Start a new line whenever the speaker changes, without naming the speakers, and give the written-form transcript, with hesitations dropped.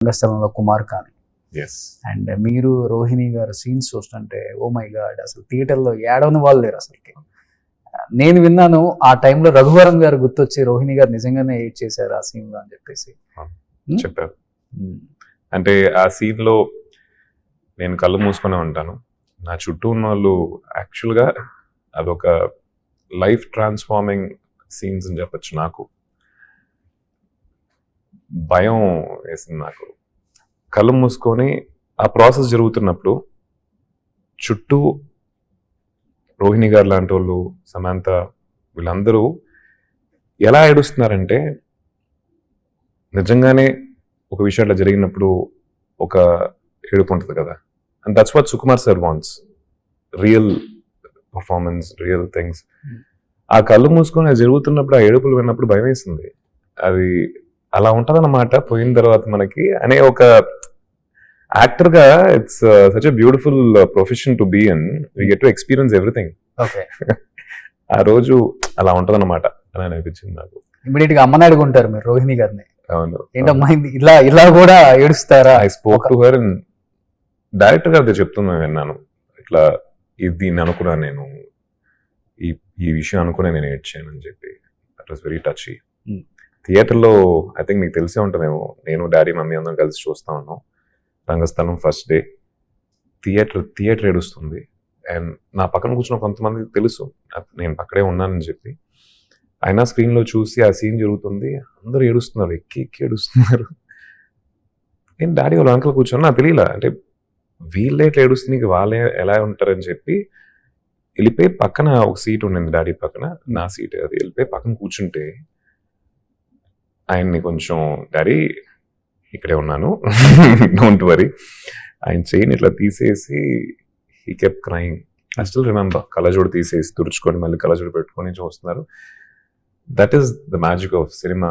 రంగస్థలంలో కుమార్ కానీ
yes
and మీరు రోహిణి గారు సీన్స్ చూస్తుంటే ఓ మై గాడ్ అసలు థియేటర్లో ఏడవని వాళ్ళు లేరు అసలుకి. నేను విన్నాను ఆ టైంలో రఘువరన్ గారు గుర్తొచ్చి రోహిణి గారు నిజంగానే ఎయిట్ చేశారు ఆ సీన్ లో అని చెప్పేసి
చెప్పారు. అంటే ఆ సీన్ లో నేను కళ్ళు మూసుకునే ఉంటాను, నా చుట్టూ ఉన్న వాళ్ళు యాక్చువల్గా అదొక లైఫ్ ట్రాన్స్ఫార్మింగ్ సీన్స్ అని చెప్పచ్చు. నాకు భయం వేసింది. నాకు కళ్ళు మూసుకొని ఆ ప్రాసెస్ జరుగుతున్నప్పుడు చుట్టూ రోహిణి గారు లాంటి వాళ్ళు, సమంత, వీళ్ళందరూ ఎలా ఏడుస్తున్నారంటే నిజంగానే ఒక విషయం అట్లా జరిగినప్పుడు ఒక ఏడుపు ఉంటుంది కదా. And that's what Sukumar sir wants, real performance, real things. ఆ కళ్ళు మూసుకొని అది జరుగుతున్నప్పుడు ఆ ఏడుపులు విన్నప్పుడు భయం వేసింది. అది అలా ఉంటుందన్నమాట పోయిన తర్వాత మనకి అనే ఒక యాక్టర్ గా. It's such a beautiful profession to be in. We get to experience everything.
Okay,
ఆ రోజు అలా ఉంటదన్నమాట అని అనిపించింది నాకు.
ఇమీడియట్ గా అమ్మని అడుగుంటారు మీరు రోహిణి గారిని,
అవును,
ఏంటమ్మా ఇలా ఇలా కూడా ఏడుస్తారా?
I spoke to her and director గారితో చెప్తున్నా విన్నాను, ఇట్లా దీన్ని అనుకున్నాను నేను, ఈ విషయం అనుకునే నేను ఏడ్చాను అని చెప్పి. That was very టచీ. థియేటర్లో ఐ థింక్ మీకు తెలిసే ఉంటుందేమో, నేను డాడీ మమ్మీ అందరం కలిసి చూస్తూ ఉన్నాం రంగస్థలం ఫస్ట్ డే. థియేటర్ ఏడుస్తుంది. అండ్ నా పక్కన కూర్చున్న కొంతమంది తెలుసు నేను పక్కడే ఉన్నానని చెప్పి, అయినా స్క్రీన్లో చూసి ఆ సీన్ జరుగుతుంది, అందరూ ఏడుస్తున్నారు, ఎక్కి ఏడుస్తున్నారు. నేను డాడీ వాళ్ళ వెనకాల కూర్చొని నాకు తెలియలా, అంటే వీళ్ళే ఎట్లా ఏడుస్తుంది, వాళ్ళే ఎలా ఉంటారని చెప్పి వెళ్ళిపోయి పక్కన ఒక సీట్ ఉండింది డాడీ పక్కన, నా సీట్ అది, వెళ్ళిపోయి పక్కన కూర్చుంటే ఆయన్ని కొంచెం డాడీ ఇక్కడే ఉన్నాను డోంట్ వరీ, ఆయన చైన్ ఇట్లా తీసేసి he kept crying. I still remember, కళ్ళజోడు తీసేసి తుడుచుకొని మళ్ళీ కళ్ళజోడు పెట్టుకొని చూస్తున్నారు. That is the magic of cinema